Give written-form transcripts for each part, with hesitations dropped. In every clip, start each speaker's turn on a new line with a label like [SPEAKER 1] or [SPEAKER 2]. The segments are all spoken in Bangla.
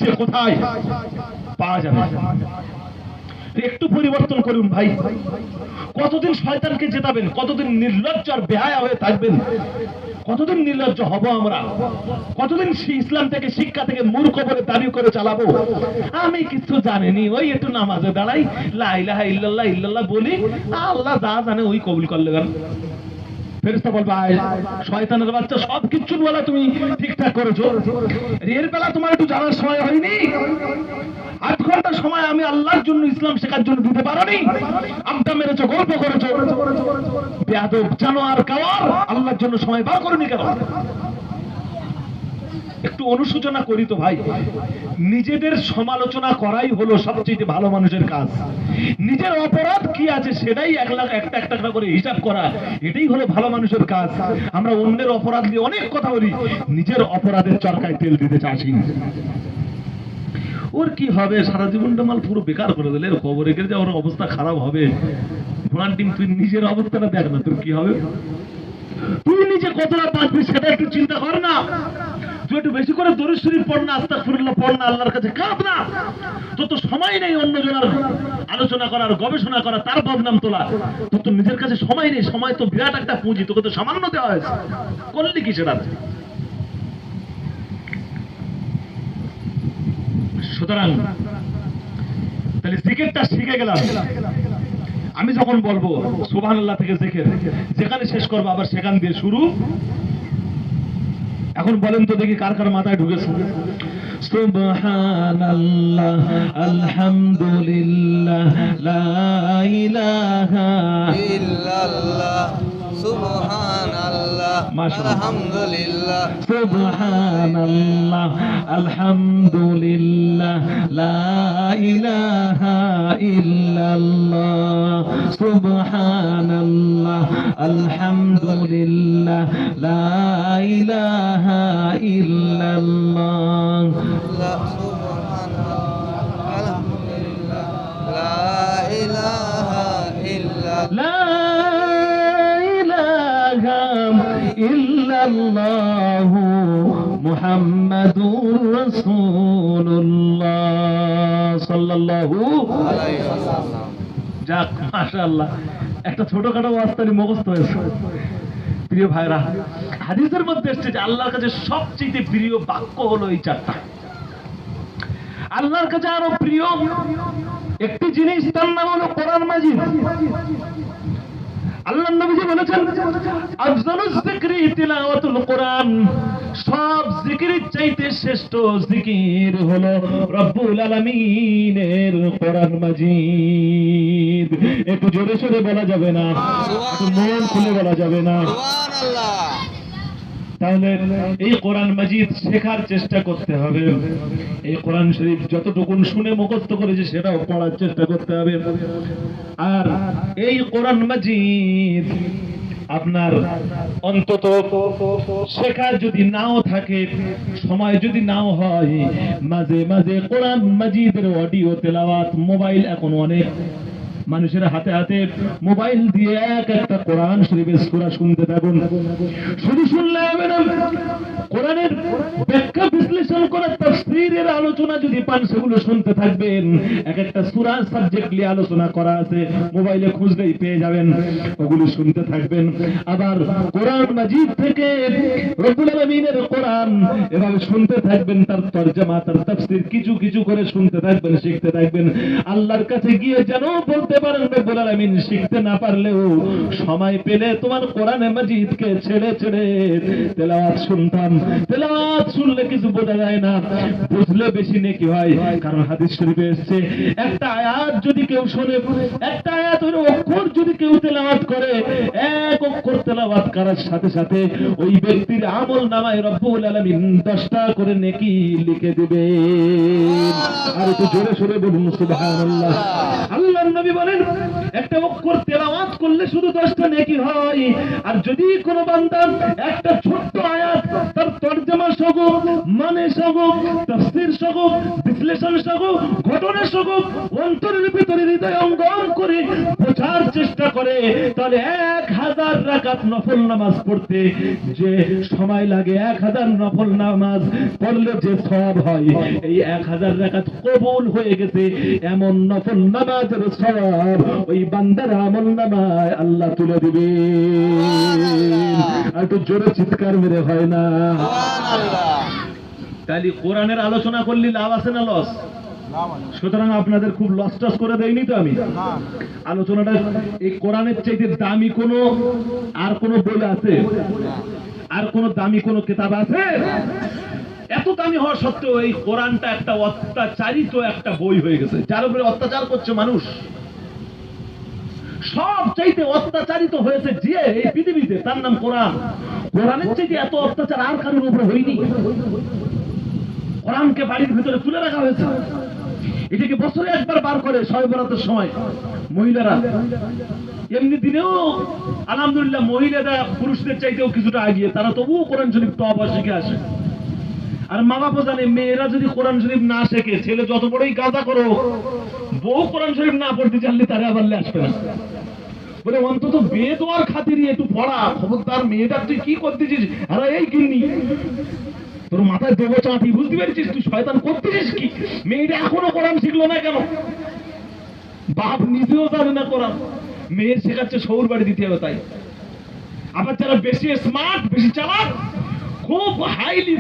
[SPEAKER 1] আসছে কোথায় পাওয়া যাবে। একটু পরিবর্তন করুন ভাই। কতদিন শয়তানকে জেতাবেন? কতদিন নির্লজ্জ আর বেহায়া হয়ে থাকবেন? কতদিন নির্লজ্জ হব আমরা? কতদিন ইসলাম থেকে, শিক্ষা থেকে মূর্খ বলে দাবি করে চালাবো? আমি কিছু জানিনি, ওই একটু নামাজে দাঁড়াই, লা ইলাহা ইল্লাল্লাহ ইল্লাল্লাহ বলি, আল্লাহ যা জানে ওই কবুল করলে গেল। ফেরেশতা বলবে, শয়তানের বাচ্চা, সব কিছু বলা তুমি ঠিকঠাক করেছো, এর বেলা তোমার একটু জানার সময় হয়নি? 8 ঘন্টা সময় আমি আল্লাহর জন্য, ইসলাম শেখার জন্য দিতে পারোনি? আড্ডা মেরেছো, গল্প করেছো, বেয়াদব জানোয়ার কাওয়ার, আল্লাহর জন্য সময় বার করনি কেন? একটু অনুশোচনা করি তো ভাই। নিজেদের সমালোচনা করাই হলো সবচেয়ে ভালো মানুষের কাজ। নিজের অপরাধ কি আছে সেটাই একটা করে হিসাব করা, এটাই হলো ভালো মানুষের কাজ। আমরা অন্যের অপরাধ নিয়ে অনেক কথা বলি, নিজের অপরাধের চরকায় তেল দিতে চাচ্ছি। ওর কি হবে? সারা জীবনটা মাল পুরো বেকার করে দিলে, খবরে গেলে যে ওর অবস্থা খারাপ হবে। তুই নিজের অবস্থাটা দেখ না, তোর কি হবে? তুই নিজে কতটা বাঁচবি সেটা একটু চিন্তা কর না। তুই একটু বেশি করে দরুদ শরীফ পড় না, আস্তাগফিরুল্লাহ পড় না, আল্লাহর কাছে কাঁদ না। তোর তো সময় নেই অন্যজনের আলোচনা করার, গবেষণা করা, তার বদনাম তোলা। তোর তো নিজের কাছে সময় নেই। সময় তো বিরাট একটা পুঁজি, তোকে তো সামান্য দেওয়া হয়েছে। করলি কি সেটা? সুতরাং তাহলে জিকিরটা শিখে গেলাম। আমি যখন বলবো সুবহানাল্লাহ থেকে জিকির, যেখানে শেষ করবো আবার সেখান দিয়ে শুরু। এখন বলেন তো দেখি কার কার মাথায় ঢুকেছে? সুবহানাল্লাহ, আলহামদুলিল্লাহ, লা ইলাহা ইল্লাল্লাহ, সুবহানাল্লাহ, আলহামদুলিল্লাহ, সুবহানাল্লাহ, আলহামদুলিল্লাহ, লা ইলাহা ইল্লাল্লাহ, সুবহানাল্লাহ, আলহামদুলিল্লাহ, লা ইলাহা ইল্লাল্লাহ, সুবহানাল্লাহ, আলহামদুলিল্লাহ, লা ইলাহা ইল্লাল্লাহ, মুহাম্মাদুর রাসূলুল্লাহ সাল্লাল্লাহু আলাইহি ওয়াসাল্লাম। যাক, মাশাআল্লাহ, একটা ছোটখাটো ওয়াজতালি মুখস্থ হয়েছে। প্রিয় ভাইরা, হাদিসের মধ্যে এসেছে যে আল্লাহর কাছে সবচেয়ে প্রিয় বাক্য হলো এই 4টা। আল্লাহর কাছে আরো প্রিয় একটি জিনিস, তার নাম হলো কোরআন মাজিদ। আল্লাহর নবীজি বলেছেন, আফজালুজ যিকরি তিলাওয়াতুল কোরআন, সব জিকিরের চাইতে শ্রেষ্ঠ জিকির হলো রব্বুল আলামিনের কোরআন মাজিদ। একটু জোরে সোরে বলা যাবে না, একটু মন খুলে বলা যাবে না? সুবহানাল্লাহ। তাহলে এই কোরআন মাজিদ শেখার চেষ্টা করতে হবে। এই কোরআন শরীফ যতটুকু শুনে মুখস্থ করেছে সেটাও পড়ার চেষ্টা করতে হবে। আর এই কোরআন মাজিদ আপনার অন্তত শেখার যদি নাও থাকে, সময় যদি নাও হয়, মাঝে মাঝে কোরআন মাজিদের অডিও তেলাওয়াত, মোবাইল এখন অনেক মানুষের হাতে হাতে মোবাইল দিয়ে একটা কোরআন শরীফের সূরা শুনতে থাকুন। শুধু শুনলে হবে না, কোরআনের ব্যাখ্যা বিশ্লেষণ করা, তাফসীরের আলোচনা যদি পান সেগুলো শুনতে থাকবেন। এক একটা সূরা সাবজেক্ট নিয়ে আলোচনা করা আছে, মোবাইলে খুঁজলেই পেয়ে যাবেন, ওগুলো শুনতে থাকবেন। আবার কোরআন মাজিদ থেকে রব্বুল আলামিনের কোরআন এভাবে শুনতে থাকবেন, তার তরজমা, তার তাফসীর কিছু কিছু করে শুনতে থাকবেন, শিখতে থাকবেন। আল্লাহর কাছে গিয়ে যেন বলতে পারেন, রব্বুল আলামিন, শিখতে না পারলেও সময় পেলে তোমার কোরআন মাজিদকে ছেড়ে ছেড়ে তেলাওয়াত শুনতাম। তেলাওয়াত শুনলে কিছু বোঝা যায় না, বুঝলে বেশি নেকি হয়। কারণ হাদিস শরীফে এসেছে, একটা আয়াত যদি কেউ শোনে, একটা আয়াতের অক্ষর যদি কেউ তেলাওয়াত করে, এক অক্ষর তেলাওয়াত করার সাথে সাথে ওই ব্যক্তির আমল নামায় রব্বুল আলামিন 10টা করে নেকি লিখে দিবে। আর একটু জোরে সোরে বলুন সুবহানাল্লাহ। আল্লাহর নবী বলেন, একটা অক্ষর তেলাওয়াত করলে শুধু 10টা নেকি হয়। আর যদি কোনো বান্দা একটা ছোট্ট আয়াত তার তরজমা সহ, মানে সহ, তাফসীর সহ, বিশ্লেষণ সহ, ঘটনা সকল অন্তরের ভিতরে হৃদয় অঙ্গম করে বোঝার চেষ্টা করে, তাহলে 1000 রাকাত নফল নামাজ পড়তে যে সময় লাগে, 1000 নফল নামাজ পড়লে যে সওয়াব হয়, এই 1000 রাকাত কবুল হয়ে গেছে এমন নফল নামাজের সওয়াব ওই বান্দার আমলনামায় আল্লাহ তুলে দিবে। আর একটু জোরে চিৎকার মেরে হয় না? তাহলে কোরআনের আলোচনা করলে লাভ আছে না লস? সুতরাং আপনাদের খুব লস টস করে দেয়নি তো আমি আলোচনাটা। এই কোরআনের চাইতে দামি কোনো আর কোনো বই আছে? আর কোনো দামি কোনো কিতাব আছে? এত দামি হওয়া সত্ত্বেও এই কোরআনটা একটা অত্যাচারিত একটা বই হয়ে গেছে, যার উপরে অত্যাচার করছে মানুষ। সব চাইতে অত্যাচারিত হয়েছে যে এই পৃথিবীতে, তার নাম কোরআন। কোরআনের চাইতে এত অত্যাচার আর কারোর উপরে হয়নি। কোরআনকে বাড়ির ভিতরে তুলে রাখা হয়েছে। এটাকে বছরে একবার বার করে শবে বরাতের সময় মহিলারা। এমনি দিনেও আলহামদুলিল্লাহ মহিলারা পুরুষদের চাইতেও কিছুটা আগিয়ে, তারা তবুও কোরআন শরীফ টপ শিখে আসে। আর মা বাবা জানে মেয়েরা যদি কোরআন শরীফ না শেখে, ছেলে যত বড়ই গাঁজা করো, বউ কোরআন শরীফ না পড়তে জানলে তারা আবার আসবে না। বলে অন্তত বেদোয়ার খাতিরে একটু পড়া, খবরদার মেয়েটা তুই কি করতেছিস? আরে এই গিন্নি, তোর মাথায় দেবো চাঁটি, বুঝতে পেরেছিস তুই শয়তান করতেছিস কি? মেয়েটা এখনো কোরআন শিখলো না কেন? বাপ নিজেও জানে না কোরআন, মেয়ের শেখাচ্ছে সৌর বাড়ি দিতে হবে। তাই আবার যারা বেশি স্মার্ট, বেশি চালাক, খুব হাইলি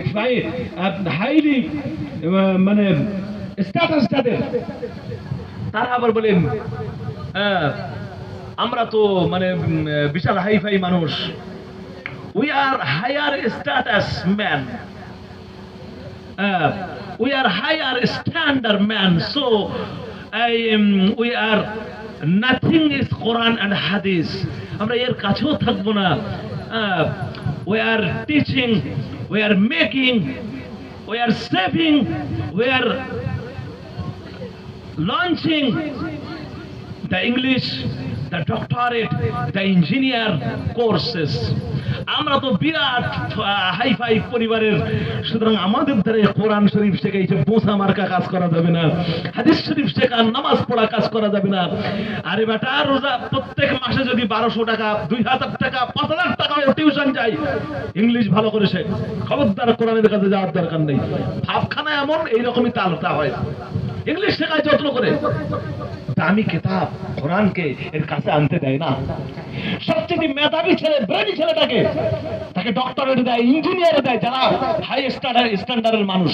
[SPEAKER 1] মানে স্ট্যাটাস যাদের, তারা আবার বলেন আমরা তো মানে বিশাল হাইফাই মানুষ, we are higher status man, we are higher standard man, so we are nothing is কোরআন অ্যান্ড হাদিস। আমরা এর কাছেও থাকবো না। We are teaching, we are making, we are saving, we are launching the English, the doctorate, the engineer courses. আমরা তো বিরাট হাইফাই পরিবারের, সুতরাং আমাদের দ্বারা কোরআন শরীফ শেখা, এই যে বোঝা মার্কা কাজ করা যাবে না, হাদিস শরীফ শেখা, নামাজ পড়া কাজ করা যাবে না। আরে বেটা, রোজা প্রত্যেক মাসে যদি 1200 টাকা, 2000 টাকা, 5000 টাকা টিউশন যাই, ইংলিশ ভালো করে শেখ, খবরদার কোরআনের কাছে যাওয়ার দরকার নেই। ভাবখানা এমন এইরকমই তালটা হয়, ইংলিশ শেখায় যত্ন করে, দামি কিতাব কোরআনকে এর কাছে আনতে দেয় না। সবচেয়ে মেধাবী ছেলে, ব্রেনি ছেলেটাকে তাকে ডক্টরেট দেয়, ইঞ্জিনিয়ার দেয়, যারা হাই স্ট্যান্ডার্ডের মানুষ।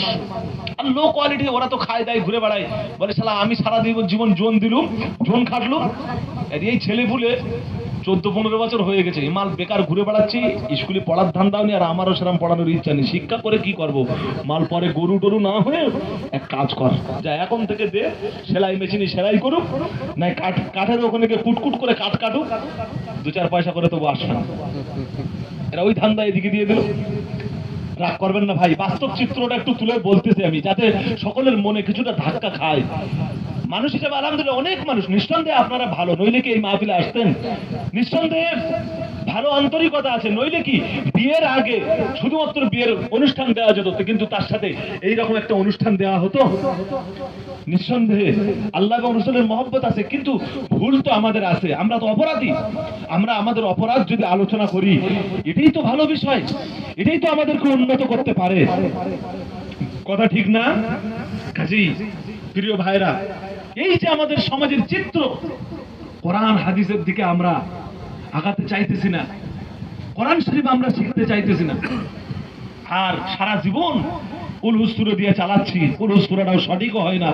[SPEAKER 1] আর লো কোয়ালিটি ওরা তো খায় দেয়, ঘুরে বেড়ায়, বলে শালা আমি সারা জীবন জোন দিলুম, জোন খাটলুম। এই ছেলে পুলে 14-15 বছর হয়ে গেছে, মাল বেকার ঘুরে বেড়াচ্ছি, স্কুলে পড়ার ধান্দাও নেই, আর আমারও সেরকম পড়ানোর ইচ্ছা নেই। শিক্ষা করে কি করব? মাল পরে গরু টরু না হয়ে এক কাজ কর, যা এখন থেকে দে, সেলাই মেশিনে সেলাই করুক, না কাঠের ওখানে কুটকুট করে কাটুক, 2-4 পয়সা করে তবু আসবে না। এরা ওই ধান্দা এদিকে দিয়ে দিল। রাগ করবেন না ভাই, বাস্তব চিত্রটা একটু তুলে বলতেছি আমি, যাতে সকলের মনে কিছুটা ধাক্কা খায়। মানুষ হিসেবে আলহামদুলিল্লাহ অনেক মানুষ, নিঃসন্দেহে আপনারা ভালো, নইলে কি এই মাহফিলে আসতেন? নিঃসন্দেহে ভালো আন্তরিকতা আছে, নইলে কি বিয়ের আগে শুধুমাত্র বিয়ের অনুষ্ঠান দেওয়া যেত, কিন্তু তার সাথে এইরকম একটা অনুষ্ঠান দেওয়া হতো? নিঃসন্দেহে আল্লাহ এবং রাসূলের মহব্বত আছে, কিন্তু ভুল তো আমাদের আছে, আমরা তো অপরাধী। আমরা আমাদের অপরাধ যদি আলোচনা করি, এটাই তো ভালো বিষয়, এটাই তো আমাদেরকে উন্নত করতে পারে। কথা ঠিক না? কাজী প্রিয় ভাইরা, এই যে আমাদের সমাজের চিত্র, কোরআন হাদিসের দিকে আমরা আগাতে চাইতেছি না, কোরআন শরীফ আমরা শিখতে চাইতেছি না, আর সারা জীবন উলহুসুরা দিয়ে চালাচ্ছি। উলহুসুরাটাও সঠিকও হয় না,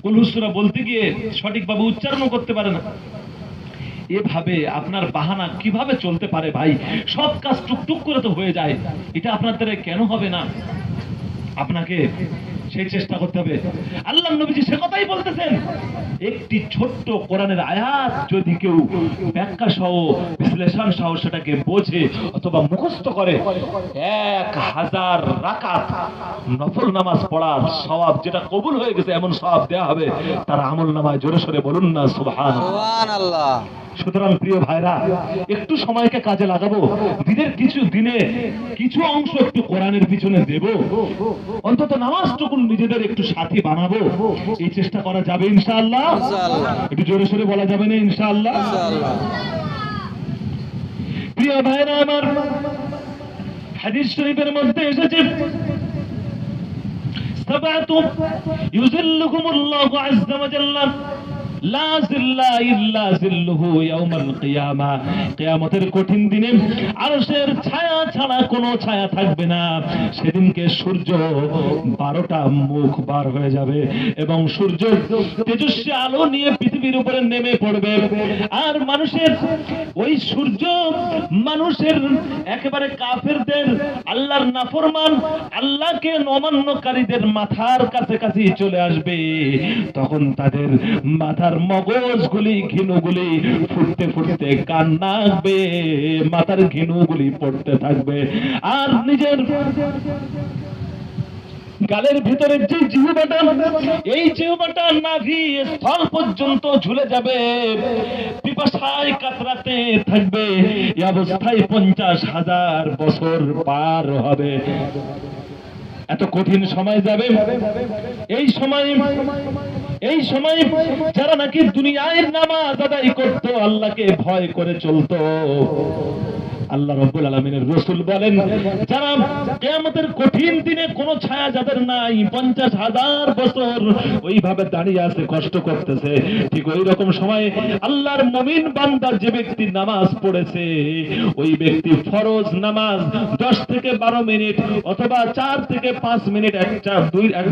[SPEAKER 1] উলহুসুরা বলতে গিয়ে সঠিকভাবে উচ্চারণও করতে পারে না। এভাবে আপনার বাহানা কিভাবে চলতে পারে ভাই? সব কাজ টুকটুক করে তো হয়ে যায়, এটা আপনার দ্বারা কেন হবে না? আপনাকে সেই চেষ্টা করতে হবে। আল্লাহ নবীজি সে কথাই বলতেছেন, একটি ছোট্ট কোরআনের আয়াত যদি কেউ ব্যাখ্যা সহ, বিশ্লেষণ সহ সেটাকে বোঝে অথবা মুখস্থ করে, 1000 রাকাত নফল নামাজ পড়ার সওয়াব, যেটা কবুল হয়ে গেছে এমন সওয়াব দেওয়া হবে তার আমল নামায়। জোরে সোরে বলুন না সুবহানাল্লাহ। সুতরাং প্রিয় ভাইরা, একটু সময়কে কাজে লাগাবো, দিনের কিছু দিনে কিছু অংশ একটু কোরআনের পিছনে দেব, অন্তত নামাজটুকুন নিজেদের একটু সাথী বানাবো, এই চেষ্টা করা যাবে ইনশাআল্লাহ। একটু জোরে সোরে বলা যাবে না ইনশাআল্লাহ? প্রিয় ভাইরা আমার, হাদিস শরীফের মধ্যে এসেছে সাবাতু ইউযিল্লুহুমুল্লাহু আযজা ওয়া জাল্লা লা জিল্লা ইল্লা জিল্লুহু ইয়াউমাল কিয়ামা। কিয়ামতের কঠিন দিনে আরশের ছায়া ছাড়া কোনো ছায়া থাকবে না। সেদিনকে সূর্য 12টা মুখ বার হয়ে যাবে এবং সূর্য তেজস্বী আলো নিয়ে পৃথিবীর উপরে নেমে পড়বে। আর মানুষের ওই সূর্য মানুষের একেবারে কাফেরদের, আল্লাহর নাফরমান, আল্লাহকে অমান্যকারীদের মাথার কাছাকাছি চলে আসবে। তখন তাদের মাথার মগজগুলি, ঘিনুগুলি ফুটতে ফুটতে কান্না আসবে, মাথার ঘিনুগুলি পড়তে থাকবে। আর নিজের গালের ভিতরে যে জিহ্বাটা, এই জিহ্বাটা নাভি স্থল পর্যন্ত ঝুলে যাবে, পিপাসায় কাতরাতে থাকবে। এই অবস্থায় 50,000 বছর পার হবে। এত কঠিন সময় যাবে। এই সময় যারা নাকি দুনিয়ায় নামাজ আদায় করতো, আল্লাহকে ভয় করে চলতো, আল্লাহ রাব্বুল আলামিনের রাসূল বলেন, যারা কিয়ামতের কঠিন দিনে কোনো ছায়া যাদের নাই, 50,000 বছর ওইভাবে দাঁড়িয়ে আছে, কষ্ট করতেছে, ঠিক ওই রকম সময় আল্লাহর মুমিন বান্দা যে ব্যক্তি নামাজ পড়েছে, ওই ব্যক্তি ফরজ নামাজ 10 থেকে 12 মিনিট অথবা 4 থেকে 5 মিনিট,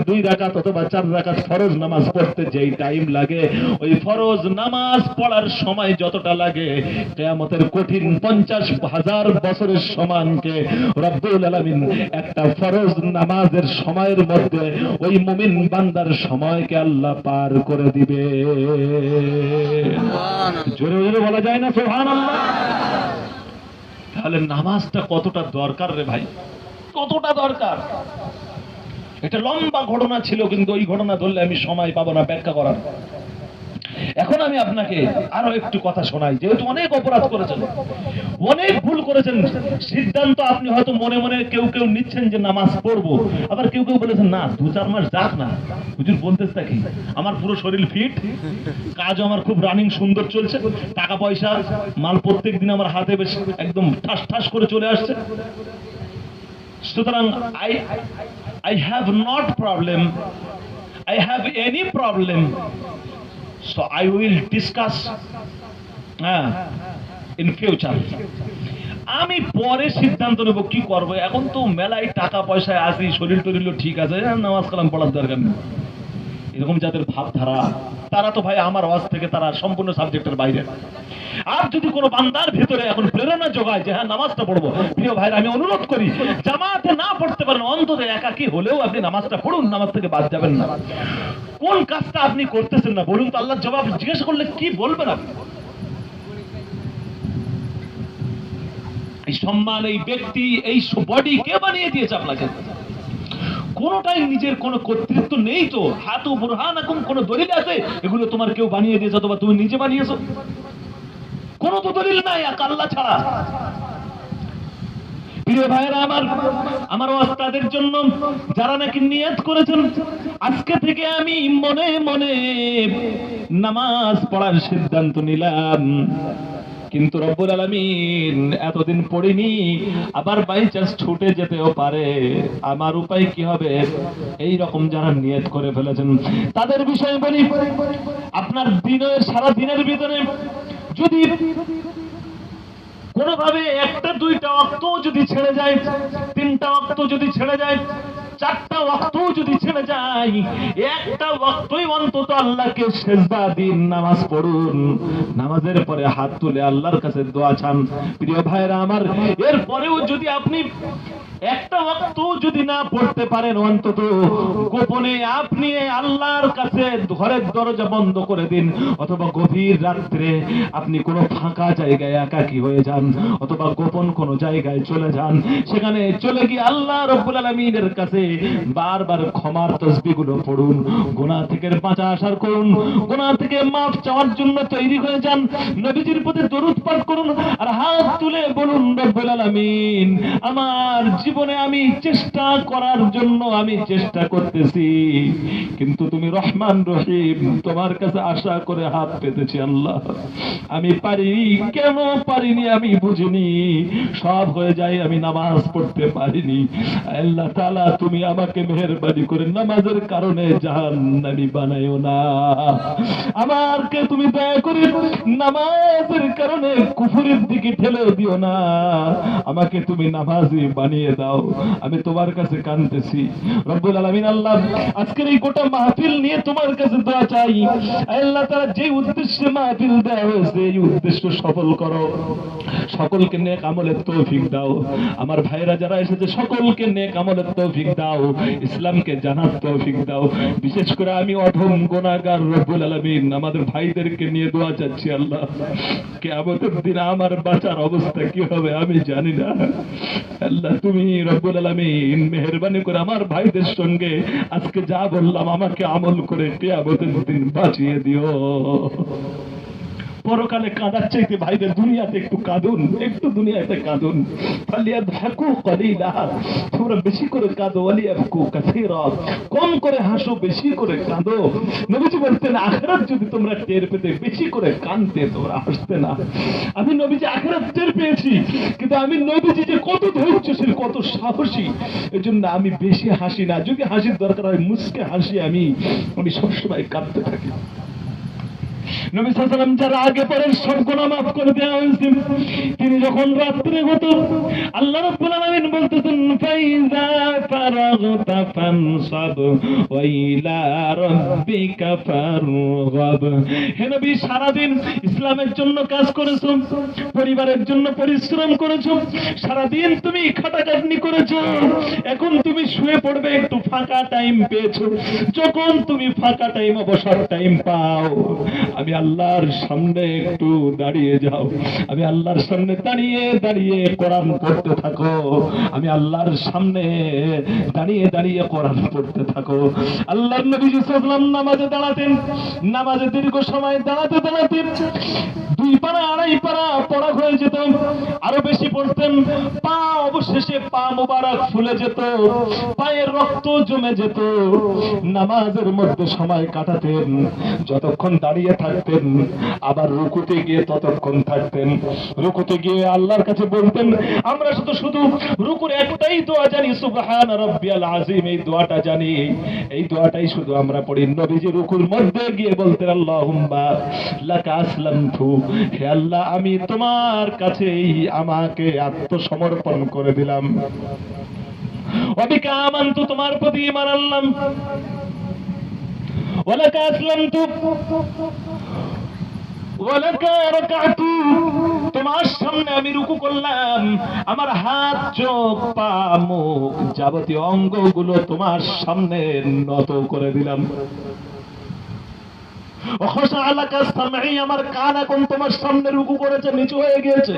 [SPEAKER 1] দুই রাকাত অথবা 4 রাকাত ফরজ নামাজ পড়তে যেই টাইম লাগে, ওই ফরজ নামাজ পড়ার সময় যতটা লাগে, কিয়ামতের কঠিন 50,000 বছরের সমানকে রব্বুল আলামিন একটা ফরজ নামাজের সময়ের মধ্যে ওই মুমিন বান্দার সময়কে আল্লাহ পার করে দিবে। জোরে জোরে বলা যায় না সুবহানাল্লাহ? তাহলে নামাজটা কতটা দরকার রে ভাই, কতটা দরকার। এটা লম্বা ঘটনা ছিল, কিন্তু ওই ঘটনা ধরলে আমি সময় পাবো না ব্যাখ্যা করার। এখন আমি আপনাকে আরো একটু কথা শোনাই। যেহেতু অনেক অপরাধ করেছেন, অনেক ভুল করেছেন, সিদ্ধান্ত আপনি হয়তো মনে মনে কেউ কেউ নিচ্ছেন যে নামাজ পড়বো, আবার কেউ কেউ বলেছেন না 2-4 মাস যাক না, হুজুর বলতেছ কি, আমার পুরো শরীর ফিট, কাজ আমার খুব রানিং সুন্দর চলছে, টাকা পয়সা মাল প্রত্যেক দিন আমার হাতে বেশ একদম ঠাস ঠাস করে চলে আসছে। সুতরাং I have not problem, I have any problem, so I will discuss in future. আমি পরে সিদ্ধান্ত নেব কি করব, এখন তো মেলায় টাকা পয়সায় আছি, শরীর টরিল ঠিক আছে, নামাজ কালাম পড়ার দরকার নেই। এরকম যাদের ভাবধারা, তারা তো ভাই আমার ওয়াজ থেকে তারা সম্পূর্ণ সাবজেক্টের বাইরে। আর যদি কোনো বান্দার ভিতরে এখন প্রেরণা যোগায় যে হ্যাঁ নামাজটা পড়বো, প্রিয় ভাইরা আমি অনুরোধ করি, জামাতে না পড়তে পারেন অন্তত একাকী হলেও আপনি নামাজটা পড়ুন, নামাজ থেকে বাদ যাবেন না। কোন কাজটা আপনি করতেছেন না বলুন তো, আল্লাহর জবাব জিজ্ঞেস করলে কি বলবেন আপনি? এই সম্মান, এই ব্যক্তি, এই বডি কে বানিয়ে দিয়েছে আপনাকে? কোনটাই নিজের কোনো কর্তৃত্ব নেই তো। হাতু বুরহানাকুম, কোন দলিল আছে এগুলো তোমার কেউ বানিয়ে দিয়েছে অথবা তুমি নিজে বানিয়েছো? কোনো তো দলিল নাই আল্লাহ ছাড়া। প্রিয় ভাইরা আমার ওস্তাদের জন্য যারা নাকি নিয়ত করেছেন আজকে থেকে আমি মনে মনে নামাজ পড়ার সিদ্ধান্ত নিলাম, কিন্তু রব্বুল আলামিন এতদিন পড়িনি, আবার বাই চান্স ছুটে যেতেও পারে, আমার উপায় কি হবে? এই রকম যারা নিয়ত করে ফেলেছেন তাদের বিষয়ে বলি, আপনার দিনের সারা দিনের ভিতরে যদি কোনোভাবে 1-2টা ওয়াক্ত যদি ছেড়ে যায়, 3টা ওয়াক্ত যদি ছেড়ে যায়, 4টা ওয়াক্ত যদি ছেড়ে যায়, একটা ওয়াক্তই অন্তত আল্লাহকে সিজদা দিন, নামাজ পড়ুন, নামাজের পরে হাত তুলে আল্লাহর কাছে দোয়া চান। প্রিয় ভাইরা আমার, এরপরেও যদি আপনি একটা ওয়াক্ত যদি না পড়তে পারেন, অন্তত গোপনে আপনি আল্লাহর কাছে ঘরের দরজা বন্ধ করে দিন, অথবা গভীর রাত্রে আপনি কোনো ফাঁকা জায়গায় একাকী হয়ে যান, অথবা গোপন কোনো জায়গায় চলে যান, সেখানে চলে গিয়ে আল্লাহ রাব্বুল আলামিনের কাছে বারবার ক্ষমার তাসবিহগুলো পড়ুন, গুনাহ থেকে বাঁচা আসার করুন, গুনাহ থেকে মাফ চাওয়ার জন্য তৈরি হয়ে যান, নবীজির প্রতি দরুদ পাঠ করুন, আর হাত তুলে বলুন, রব্বুল আলামিন আমার জীবনে আমি চেষ্টা করার জন্য আমি চেষ্টা করতেছি, কিন্তু তুমি রহমান রহিম, তোমার কাছে আশা করে হাত পেতেছি আল্লাহ, আমি পারিনি, কেন পারিনি আমি বুঝিনি, সব হয়ে যায় আমি নামাজ পড়তে পারিনি, আল্লাহ তাআলা তুমি আমাকে মেহেরবানি করে নামাজের কারণে জাহান্নামী বানাইও না, আমাকে তুমি দয়া করে নামাজের কারণে কুফরের দিকে ঠেলে দিও না, আমাকে তুমি নামাজি বানিয়ে দাও, আমি তোমার কাছে কাঁদতেছি রব্বুল আলামিন। আল্লাহ আজকের এই গোটা মাহফিল নিয়ে তোমার কাছে দোয়া চাই, আল্লাহ তাআলা যে উদ্দেশ্যে মাহফিল দেওয়া হয়েছে এই উদ্দেশ্য সফল করো, সকলকে নেক আমলের তৌফিক দাও, আমার ভাইরা যারা এসেছে সকলকে নেক আমলের তৌফিক দাও, ইসলামকে জানার তৌফিক দাও, বিশেষ করে আমি অধম গুনাহগার রব্বুল আলামিন আমাদের ভাইদেরকে নিয়ে দোয়া চাচ্ছি আল্লাহ, কিয়ামতের দিন আমার বাঁচার অবস্থা কি হবে আমি জানি না, আল্লাহ তুমি রব্বুল আলামিন মেহেরবানি করে আমার ভাইদের সঙ্গে আজকে যা বললাম আমাকে আমল করে কিয়ামতের দিন বাঁচিয়ে দিও। পরকালে কাঁদার চাইতে ভাইদের দুনিয়াতে একটু কাঁদুন, একটু দুনিয়াতে কাঁদুন, ফালিয়াদহাকু কলিলা, তোমরা বেশি করে কাঁদো, ওয়ালিয়াবকু কাসীরা, কম করে হাসো, বেশি করে কাঁদো। নবীজি বলতেন আখিরাত যদি তোমরা টের পেতে বেশি করে কাঁদতে, তোমরা হাসতে না। আমি নবীজি আখিরাত টের পেয়েছি, কিন্তু আমি নবীজি যে কত ধৈর্যশীল, কত সাহসী, এজন্য আমি বেশি হাসি না, যদি হাসির দরকার হয় মুচকে হাসি, আমি সবসময় কাঁদতে থাকি। নবী সাল্লাল্লাহু আলাইহি ওয়াসাল্লাম যারা আগে পরে সব গুনাহ মাফ করে দেওয়া হয়েছে, তিনি যখন রাত্রে হতো আল্লাহ রাব্বুল আলামিন বলতেছেন ফাইজা ফারাগতা ফানসাব ওয়া ইলা রাব্বিকা ফারগাব। হে নবী সারাদিন ইসলামের জন্য কাজ করেছো, পরিবারের জন্য পরিশ্রম করেছো, সারাদিন তুমি খাটাখাটনি করেছো, এখন তুমি শুয়ে পড়বে, একটু ফাঁকা টাইম পেয়েছো, যখন তুমি ফাঁকা টাইম অবসর টাইম পাও আমি আল্লাহর সামনে একটু দাঁড়িয়ে যাও, আমি আল্লাহর সামনে দাঁড়িয়ে দাঁড়িয়ে কোরআন পড়তে থাকো, আমি আল্লাহর সামনে দাঁড়িয়ে দাঁড়িয়ে কোরআন পড়তে থাকো। আল্লাহর নবী সাল্লাল্লাহু আলাইহি ওয়াসাল্লাম নামাজে দাঁড়াতেন, নামাজে দীর্ঘ সময় দাঁড়াতে দাঁড়াতে 2 পারা 2.5 পারা পড়া হয়ে যেত, আরো বেশি পড়তেন, পা অবশেষে পা মোবারক ফুলে যেত, পায়ের রক্ত জমে যেত, নামাজের মধ্যে সময় কাটাতেন, যতক্ষণ দাঁড়িয়ে থাকতেন আবার রুকুতে গিয়ে ততক্ষণ থাকতেন, রুকুতে গিয়ে আল্লাহর কাছে বলতেন, আমরা শুধু রুকুর একটাই দোয়া জানি, সুবহান রাব্বিয়াল আযীম, এই দোয়াটা জানি, এই দোয়াটাই শুধু আমরা পড়ি। নবীজি রুকুর মধ্যে গিয়ে বলতেন আল্লাহুম্মা লাকা আসলামতু, হে আল্লাহ আমি তোমার কাছেই আমাকে আত্মসমর্পণ করে দিলাম, ওয়া বিকা আমানতু, তোমার প্রতি ঈমান আনলাম, ওয়া লাকা আসলামতু ওয়া লাকা রাকাতু, তোমার সামনে আমি রুকু করলাম, আমার হাত চোখ পা মুখ যাবতীয় অঙ্গগুলো তোমার সামনে নত করে দিলাম, ওয়াখাশা লাকা সামঈ, আমার কান এখন তোমার সামনে রুকু করেছে, নিচু হয়ে গিয়েছে,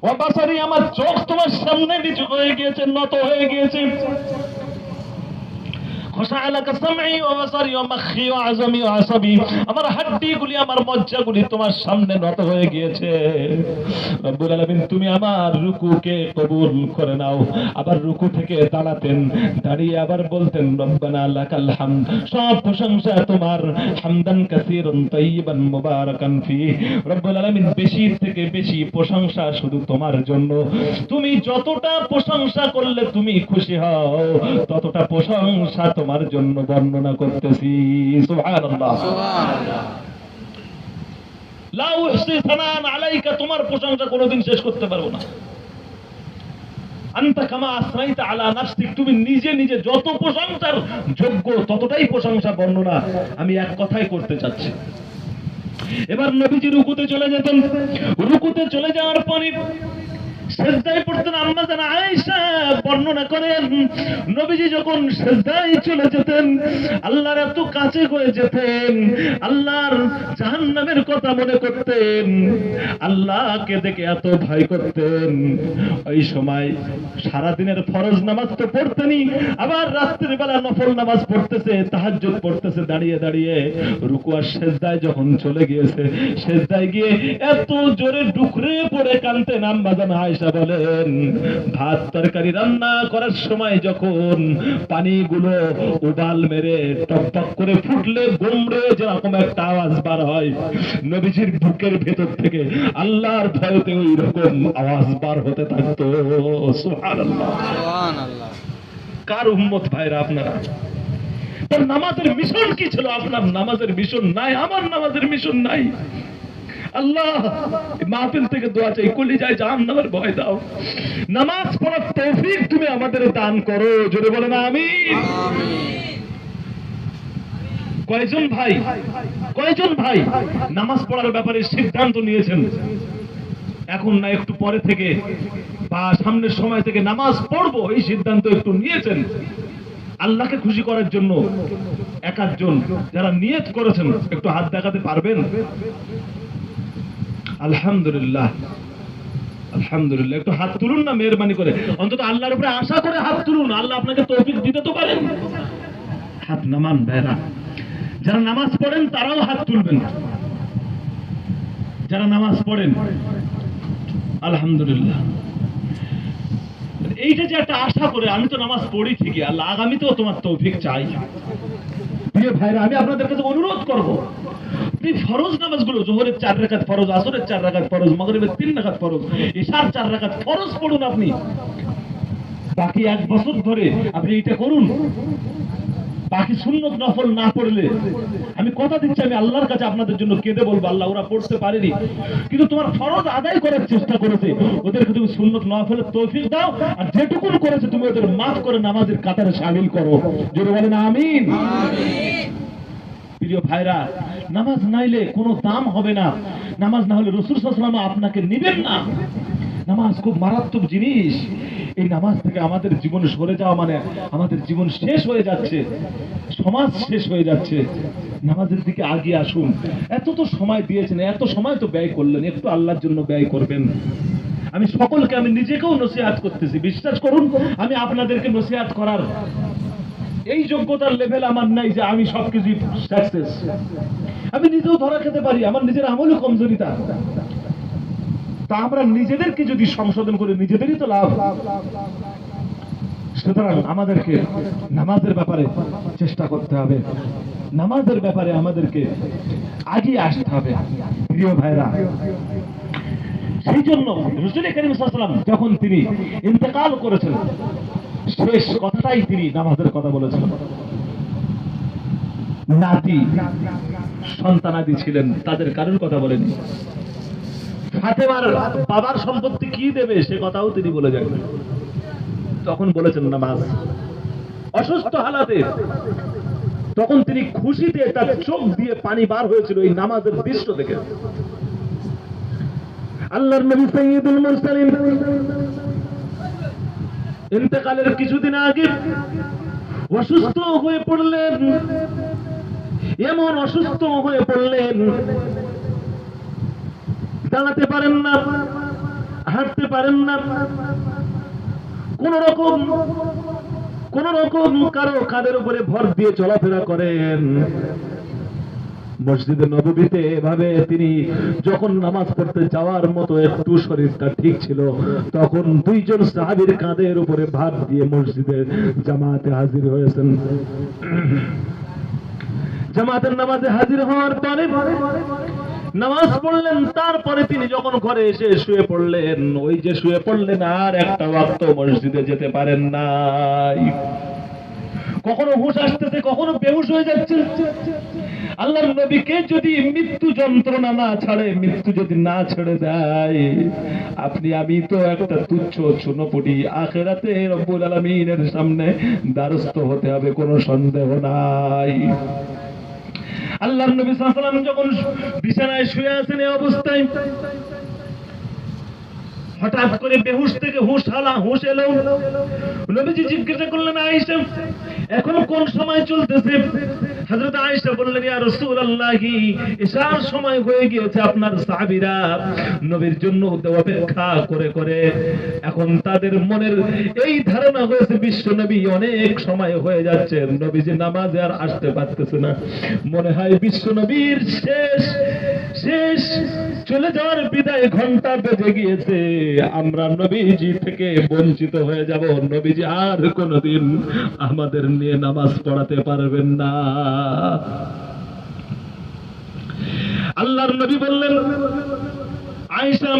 [SPEAKER 1] ওয়া বাসারি, আমার চোখ তোমার সামনে নিচু হয়ে গিয়েছে, নত হয়ে গিয়েছে, আমার হাড্ডিগুলি আমার মজ্জাগুলি তোমার সামনে নত হয়ে গিয়েছে। রব্বুল আলামিন তুমি আমার রুকুকে কবুল করে নাও। আবার রুকু থেকে দাঁড়াতেন, দাঁড়িয়ে আবার বলতেন রব্বানা লাকাল হামদ, সব প্রশংসা তোমার, হামদান কাসীরান তাইয়িবান মুবারাকান ফি। রব্বুল আলামিন বেশি থেকে বেশি প্রশংসা শুধু তোমার জন্য, তুমি যতটা প্রশংসা করলে তুমি খুশি হও, ততটা প্রশংসা তোমার জন্য বর্ণনা করতেছি। সুবহানাল্লাহ, সুবহানাল্লাহ, লা উহসি সানান আলাইকা, তোমার প্রশংসা কোনোদিন শেষ করতে পারবো না। আনতা কামা আসরাইতা আলা নাফসিক, তুমি নিজে নিজে যত প্রশংসার যোগ্য ততটাই প্রশংসা বর্ণনা আমি এক কথাই করতে চাচ্ছি। এবার নবীজি রুকুতে চলে যেতেন, রুকুতে চলে যাওয়ার পরে সেজদায় পড়তেন। আম্মা জান আয়েশা বর্ণনা করেন, নবীজি যখন সেজদায় চলে যেতেন, আল্লাহর এত কাছে হয়ে যেতেন, আল্লাহর জাহান্নামের কথা মনে করতেন, আল্লাহকে দেখে এত ভয় করতেন। ওই সময় সারাদিনের ফরজ নামাজ তো পড়তেনই, আবার রাত্রির বেলা নফল নামাজ পড়তেছে, তাহাজ্জুদ পড়তেছে দাঁড়িয়ে দাঁড়িয়ে। রুকু আর সেজদায় যখন চলে গিয়েছে, সেজদায় গিয়ে এত জোরে ডুকরে পড়ে কাঁদতেন। আম্মা জান আয়েশা বলেন, ভাত তরকারি রান্না করার সময় যখন পানিগুলো উবাল মেরে টকটক করে ফুটলে গুমড়ে যেরকম একটা আওয়াজ বার হয়, নবীজির বুকের ভেতর থেকে আল্লাহর ভয়তে ওই রকম আওয়াজ বার হতে থাকতো। সুবহানাল্লাহ, সুবহানাল্লাহ। কার উম্মত ভাইরা আপনারা? তার নামাজের মিশন কি ছিল? আপনার নামাজের মিশন নাই, আমার নামাজের মিশন নাই। আল্লাহ মাহফিল থেকে দোয়া চাই, কলিজায় জাহান্নামের ভয় দাও, নামাজ পড়ার তৌফিক তুমি আমাদের দান করো। জোরে বলেন আমিন। কয়জন ভাই নামাজ পড়ার ব্যাপারে সিদ্ধান্ত নিয়েছেন? এখন না, একটু পরে থেকে বা সামনের সময় থেকে নামাজ পড়বো, এই সিদ্ধান্ত একটু নিয়েছেন আল্লাহকে খুশি করার জন্য? এক আধজন যারা নিয়ত করেছেন একটু হাত দেখাতে পারবেন? আলহামদুলিল্লাহ, আলহামদুলিল্লাহ। একটু হাত তুলুন না মেহেরবানি করে, অন্তত আল্লাহর উপরে আশা করে হাত তুলুন, আল্লাহ আপনাকে তৌফিক দিতে তো পারেন। হাত নামান ভাইরা। যারা নামাজ পড়েন তারাও হাত তুলবেন, যারা নামাজ পড়েন। আলহামদুলিল্লাহ। এইটা যে একটা আশা করে, আমি তো নামাজ পড়ি ঠিকই, আল্লাহ আগামীতেও তোমার তৌফিক চাই। প্রিয় ভাইরা, আমি আপনাদের কাছে অনুরোধ করবো, ফরজ নামাজগুলো, জোহরের 4 রাকাত ফরজ, আসরের 4 রাকাত ফরজ, মাগরিবের 3 রাকাত ফরজ, ইশার 4 রাকাত ফরজ পড়ুন আপনি। বাকি 1 বছর ধরে আপনি এটা করুন। বাকি সুন্নত নফল না পড়লে আমি কথা দিচ্ছি, আমি আল্লাহর কাছে আপনাদের জন্য কেঁদে বলবো, আল্লাহ ওরা পড়তে পারেনি কিন্তু তোমার ফরজ আদায় করার চেষ্টা করেছে, ওদেরকে তুমি সুন্নত নফলের তৌফিক দাও, আর যেটুকুন করেছে তুমি ওদের মাফ করে নামাজের কাতারে শামিল করো। জোরে বলেন আমিন। প্রিয় ভাইরা, নামাজ নাইলে কোনো দাম হবে না। নামাজ না হলে রাসূল সাল্লাল্লাহু আলাইহি ওয়াসাল্লাম আপনাকে নেবেন না। নামাজ খুব মারাত্মক জিনিস। এই নামাজ থেকে আমাদের জীবন সরে যাওয়া মানে আমাদের জীবন শেষ হয়ে যাচ্ছে, সমাজ শেষ হয়ে যাচ্ছে। নামাজের দিকে আগিয়ে আসুন। এত তো সময় দিয়েছেন, এত সময় তো ব্যয় করলেন, একটু আল্লাহর জন্য ব্যয় করবেন। আমি সকলকে, আমি নিজেকেও নসিহত করতেছি, বিশ্বাস করুন আমি আপনাদেরকে নসিহত করার এই যোগ্যতার লেভেল আমার নাই যে আমি সবকিছু সাকসেস। আমি নিজেও ধরা খেতে পারি, আমার নিজের আমলও কমজোরিতা। তা আমরা নিজেদেরকে যদি সংশোধন করে, নিজেদেরই তো লাভ। সুতরাং আমাদেরকে নামাজের ব্যাপারে চেষ্টা করতে হবে, নামাজের ব্যাপারে আমাদেরকে আগিয়ে আসতে হবে। প্রিয় ভাইরা, সেই জন্য রাসূল কারীম সাল্লাল্লাহু আলাইহি ওয়াসাল্লাম যখন তিনি ইন্তেকাল করেছেন, শেষ কথাটাই তিনি নামাজের কথা বলেছেন। নাতি সন্তানাদি ছিলেন, তাদের কারোর কথা বলেনি। ফাতেমার বাবার সম্পত্তি কি দেবে সে কথাও তিনি বলে যান, তখন বলেছেন নামাজ। অসুস্থ হালাতে তখন তিনি খুশিতে তার চোখ দিয়ে পানি বার হয়েছিল এই নামাজের দৃশ্য দেখে। আল্লাহর নবী সাইয়্যিদুল মুরসালিন ইন্তেকালের কিছুদিন আগে অসুস্থ হয়ে পড়লেন। এমন অসুস্থ হয়ে পড়লেন, দাঁড়াতে পারেন না, হাঁটতে পারেন না, কোন রকম কারো কাঁধের উপরে ভর দিয়ে চলাফেরা করেন। মসজিদে নববীতে এভাবে তিনি যখন নামাজ পড়তে যাওয়ার মতো একটু শরীরটা ঠিক ছিল, তখন 2 জন সাহাবীর কাঁধের উপরে ভার দিয়ে মসজিদের জামাতে হাজির হয়েছেন। জামাতের নামাজে হাজির হওয়ার পরে নামাজ পড়লেন, তারপরে তিনি যখন ঘরে এসে শুয়ে পড়লেন, ওই যে শুয়ে পড়লেন আর একটা ওয়াক্ত মসজিদে যেতে পারেন নাই। কখনো হুঁশ আসতেছে, কখনো বেহুশ হয়ে যাচ্ছে। আল্লাহর নবীকে যদি মৃত্যু যন্ত্রণা না ছাড়ে, মৃত্যু যদি না ছেড়ে দেয়, আপনি আমি তো একটা তুচ্ছ চুনোপুটি, আখিরাতে রব্বুল আলামিনের সামনে দ্বারস্থ হতে হবে, কোনো সন্দেহ নাই। আল্লাহর নবী সাল্লাল্লাহু আলাইহি ওয়াসাল্লাম যখন বিছানায় শুয়ে আছেন এই অবস্থায়, হঠাৎ করে বেহুশ থেকে হুঁশ এলো। নবীজি জিজ্ঞাসা করলেন, আয়েশা এখন কোন সময় চলতেছে? হযরত আয়েশা বললেন, ইয়া রাসূলুল্লাহ, ইশার সময় হয়ে গিয়েছে। আপনার সাহাবীরা নবীর জন্য অপেক্ষা করে করে এখন তাদের মনের এই ধারণা হয়েছে বিশ্ব নবী অনেক সময় হয়ে যাচ্ছে, নবীজি নামাজে আর আসতে পারতেছে না। মনে হয় বিশ্ব নবীর শেষ চলে যাওয়ার বিদায় ঘন্টা বেজে গিয়েছে, আমরা নবীজি থেকে বঞ্চিত হয়ে যাব, নবীজি আর কোনদিন আমাদের নিয়ে নামাজ পড়াতে পারবেন না। আল্লাহর নবী বললেন, আয়েশা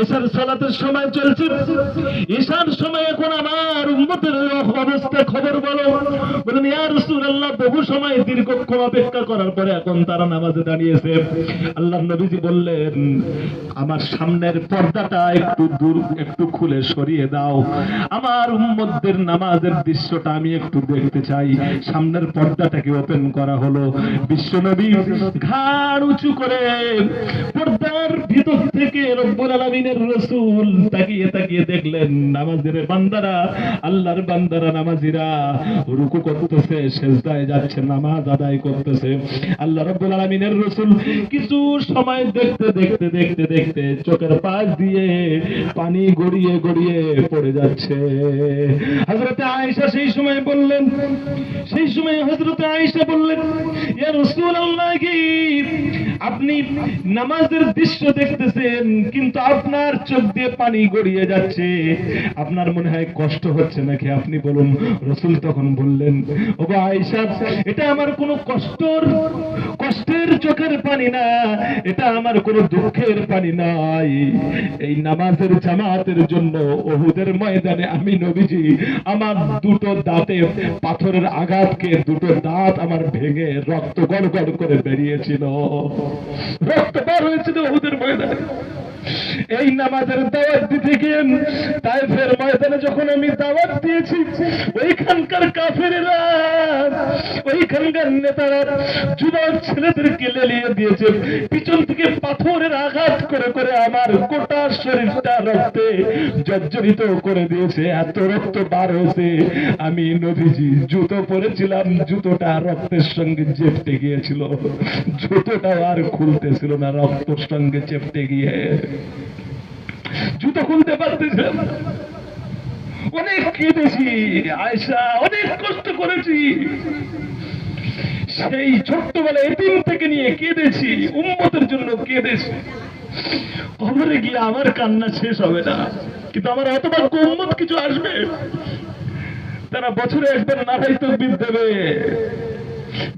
[SPEAKER 1] ইশার সালাতের সময় চলছে, ইশার সময় এখন আমার উম্মতের অবস্থা খবর বলো। বলেন, ইয়া রাসূলুল্লাহ, বহু সময় দীর্ঘক্ষণ অপেক্ষা করার পরে এখন তারা নামাজে দাঁড়িয়েছে। আল্লাহর নবীজি বললেন, আমার সামনের পর্দাটা একটু খুলে সরিয়ে দাও, আমার উম্মতদের নামাজের দৃশ্যটা আমি একটু দেখতে চাই। সামনের পর্দাটাকে ওপেন করা হলো। বিশ্বনবী ঘাড় উঁচু করে পর্দার ভিতর থেকে রব্বুল আলামিনের রাসূল তাকিয়ে তাকিয়ে দেখলেন নামাজের বান্দারা, আল্লাহর বান্দারা, নামাজীরা রুকু করতেছে, সিজদায় যাচ্ছে, নামাজ আদায় করতেছে। আল্লাহ রব্বুল আলামিনের রাসূল কিছু সময় দেখতে দেখতে দেখতে দেখতে চোখের পাশ দিয়ে পানি গড়িয়ে গড়িয়ে পড়ে যাচ্ছে। হযরতে আয়েশা সেই সময় হযরতে আয়েশা বললেন, ইয়া রাসূলুল্লাহ, আপনি নামাজের দৃশ্য দেখতেছেন কিন্তু আপনার চোখ দিয়ে পানি গড়িয়ে যাচ্ছে, আপনার মনে হয় কষ্ট হচ্ছে নাকি? আপনি বলুন। রাসূল তখন বললেন, ওগো আয়েশা, এটা আমার কোনো কষ্টের চোখের পানি না, এটা আমার কোনো দুঃখের পানি নাই। এই নামাজের জামাতের জন্য উহুদের ময়দানে আমি নবীজি আমার দুটো দাঁতে পাথরের আঘাতকে দুটো দাঁত আমার ভেঙে রক্ত গড়গড় করে বেরিয়েছিল, রক্ত বার হয়েছিল উহুদের ময়দানে। এই নামাজের দাওয়াত দিতে গিয়ে তায়েফের ময়দানে যখন আমি দাওয়াত দিয়েছি, ওইখানকার কাফেরেরা, ওইখানকার নেতারা যুবক ছেলেদেরকে লেলিয়ে দিয়েছে, পিছন থেকে পাথরের আঘাত করে করে আমার গোটা শরীরটা রক্তে জর্জরিত করে দিয়েছে, এত রক্ত বার হয়েছে। আমি নবীজি জুতো পরেছিলাম, জুতোটা রক্তের সঙ্গে চেপটে গিয়েছিল, জুতোটা আর খুলতেছিল না, রক্তের সঙ্গে চেপটে গিয়ে জুতো খুলতে পারতেছিলাম। অনেক কেঁদেছি আয়েশা, অনেক কষ্ট করেছি, সেই ছোট্টবেলা এতিম থেকে নিয়ে কেঁদেছি, উম্মতের জন্য কেঁদেছি। কবরে গিয়ে আমার কান্না শেষ হবে না, কিন্তু আমার হতভাগ্য উম্মত কিছু আসবে, তারা বছরে একবার নারাই তাকবীর দেবে,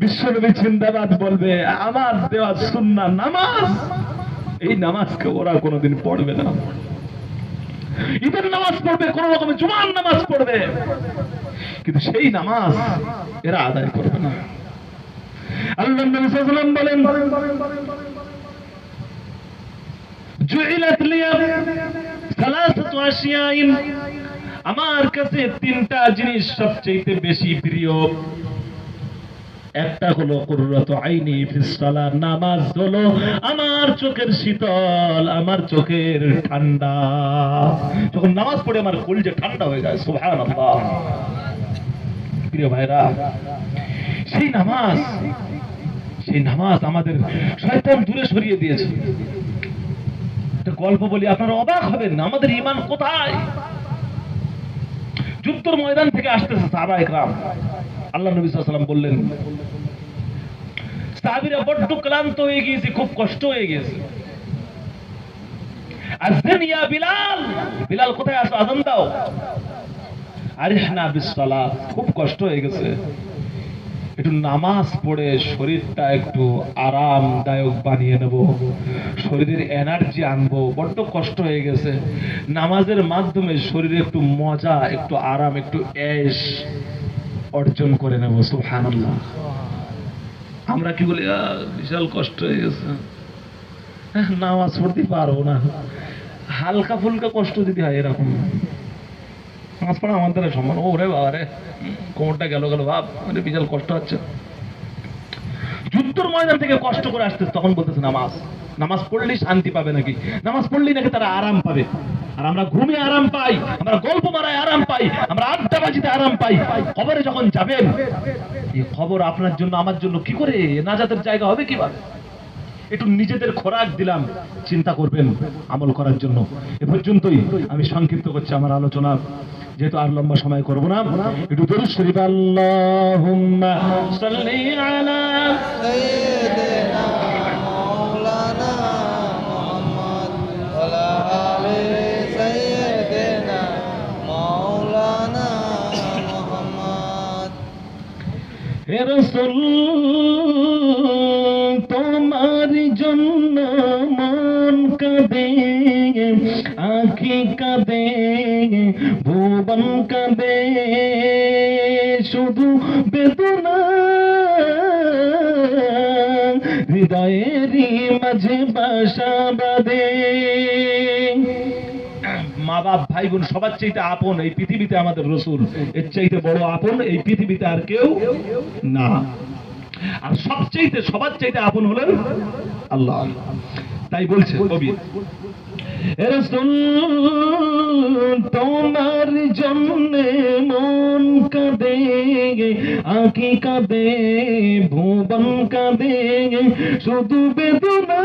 [SPEAKER 1] বিশ্বনবী জিন্দাবাদ বলবে, আমার দেওয়া সুন্নাহ নামাজ, এই নামাজকে ওরা কোনোদিন পড়বে না। ঈদের নামাজ পড়বে, কোন রকমের জুমার নামাজ পড়বে, কিন্তু সেই নামাজ এরা আদায় করবে না। আল্লাহর নবী সাল্লাল্লাহু আলাইহি ওয়াসাল্লাম বলেন, জুইলাত লিয়া সালাসাতু আশিয়াইন, আমার কাছে তিনটা জিনিস সবচেয়ে বেশি প্রিয়। একটা হলো কুররাতু আইনি ফিস সালাহ, নামাজ হলো আমার চোখের শীতল, আমার চোখের ঠান্ডা। যখন নামাজ পড়ে আমার কলিজা ঠান্ডা হয়ে যায়, সুবহানাল্লাহ। প্রিয় ভাইরা, সেই নামাজ আমাদের শয়তান দূরে সরিয়ে দিয়েছে। একটা গল্প বলি, আপনারা অবাক হবেন, আমাদের ঈমান কোথায়। যুদ্ধের ময়দান থেকে আসতেছে সাহাবায়ে কেরাম, আল্লাহ নবী সাল্লাল্লাহু আলাইহি ওয়াসাল্লাম বললেন, সাহাবীরা বড্ড ক্লান্ত হয়ে গিয়েছে, খুব কষ্ট হয়ে গেছে। আযান ইয়া বিলাল, বিলাল কোথায় আছো, আযান দাও। আরিহনা বিস সালাত, খুব কষ্ট হয়ে গেছে, একটু নামাজ পড়ে শরীরটা একটু আরামদায়ক বানিয়ে নেব, শরীরের এনার্জি আনবো, বড্ড কষ্ট হয়ে গেছে। নামাজের মাধ্যমে শরীরে একটু মজা, একটু আরাম, একটু এশ অর্জন করে নেব। সুবহানাল্লাহ। আমরা কি বলি, বিশাল কষ্ট হয়ে গেছে, নামাজ পড়তে পারবো না। হালকা ফুলকা কষ্ট যদি হয়, এরকম নামাজ পড়া আমার দ্বারা সম্মান, ওরে বাবা রে, কোমরটা গেল ভাব, মানে বিশাল কষ্ট হচ্ছে। যুদ্ধের ময়দান থেকে কষ্ট করে আসতেছে, তখন বলতেছে নামাজ পড়লেই শান্তি পাবে নাকি, নামাজ পড়লেই নাকি তারা আরাম পাবে। আর আমরা ঘুমে আরাম পাই, আমরা গল্প মারায় আরাম পাই, আমরা আড্ডাবাজিতে আরাম পাই। কবরে যখন যাবেন, এই খবর আপনার জন্য আমার জন্য কি করে নাজাতের জায়গা হবে কিভাবে? একটু নিজেদের খোরাক দিলাম, চিন্তা করবেন আমল করার জন্য। এ পর্যন্তই আমি সংক্ষিপ্ত করছি আমার আলোচনা, যেহেতু আর লম্বা সময় করব না। একটু দরুদ শরীফ, আল্লাহুম্মা সাল্লি আলা
[SPEAKER 2] সাইয়্যিদিনা মাওলানা মুহাম্মদ ওয়া আলি সাইয়্যিদিনা মাওলানা মুহাম্মদ।
[SPEAKER 1] হে রাসূল, তোমার জন্য মন কাঁদে, আঁখি কাঁদে, ভুবন কাঁদে, শুধু বেদনা হৃদয়েরই মাঝে বাসা বাঁধে। মা বাপ ভাই বোন সবার চাইতে আপন এই পৃথিবীতে আমাদের রাসূল, এর চাইতে বড় আপন এই পৃথিবীতে আর কেউ না। আর সবচাইতে সবার চাইতে আপন হলেন আল্লাহ। তাই বলছে কবি, হে রাসূল, তোমার জন্য মন কাঁদে, আঁখি কাঁদে, ভুবন কাঁদে, শুধু বেদনা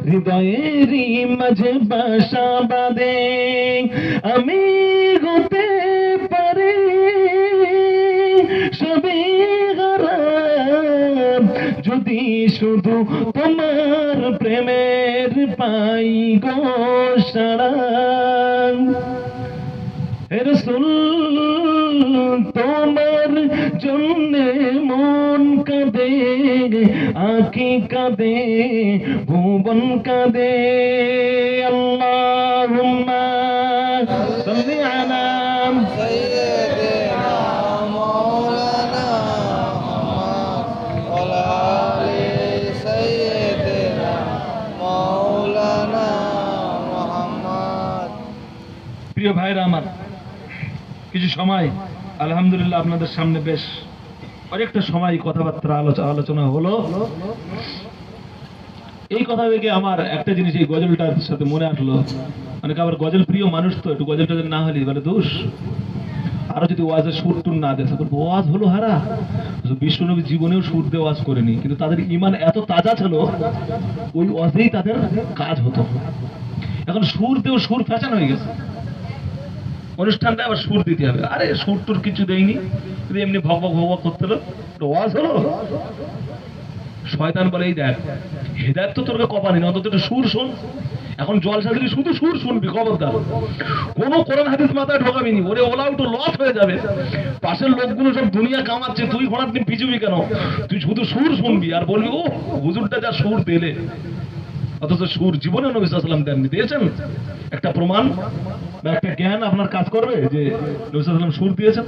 [SPEAKER 1] হৃদয়েরই মাঝে বাসা বাঁধে। আমি হতে পারি সবই হারাম, যদি শুধু তোমার প্রেমের পাই গো সারা। হে রাসূল, তোমার জন্যে মন কাঁদে, আঁখি কাঁদে, ভুবন কাঁদে। আল্লাহুম্মা সাল্লি আলা
[SPEAKER 2] সাইয়্যিদিনা মাওলানা মুহাম্মদ ওয়া আলি সাইয়্যিদিনা মাওলানা মুহাম্মদ।
[SPEAKER 1] প্রিয় ভাইরা আমার, কিছু সময় আলহামদুলিল্লাহ আপনাদের সামনে বেশ অনেকটা সময় কথাবার্তা আলোচনা হলো। এই কথা থেকে আমার একটা জিনিস এই গজলটার সাথে মনে আসলো, অনেকে আবার গজল প্রিয় মানুষ তো একটু গজল টজল না হলে বলে দোষ, আরো যদি ওয়াজের সুর টুর না দেয় বলবো ওয়াজ হলো হারা। বিশ্বনবী জীবনেও সুর দিয়ে ওয়াজ করেনি, কিন্তু তাদের ঈমান এত তাজা ছিল ওই ওয়াজেই তাদের কাজ হতো। এখন সুর দিয়েও সুর ফ্যাশন হয়ে গেছে, অনুষ্ঠানটা আবার সুর দিতে হবে। আরে সুর টুর কিছু দেয়নি, কিন্তু এমনি ভক ভক ভক করতে হলো, ওয়াজ হলো। শয়তান বলে এই দেখ, হেদায়েত তো তোর কপালি না, অন্তত একটু সুর শোন। এখন জলসা দিলে শুধু সুর শুনবি, খবরদার কোনো কোরআন হাদিস মাথায় ঢোকাবি নি, ওরে ওলা একটু লস হয়ে যাবে। পাশের লোকগুলো সব দুনিয়া কামাচ্ছে, তুই ঘোড়ার দিন পিছুবি কেন? তুই শুধু সুর শুনবি আর বলবি ও হুজুরটা যা সুর দিলে। অথচ সুর জীবনে নবী সাল্লাল্লাহু আলাইহি ওয়াসাল্লাম দেননি। দিয়েছেন একটা প্রমাণ বা একটা জ্ঞান আপনার কাজ করবে যে নবী সাল্লাল্লাহু আলাইহি ওয়াসাল্লাম সুর দিয়েছেন।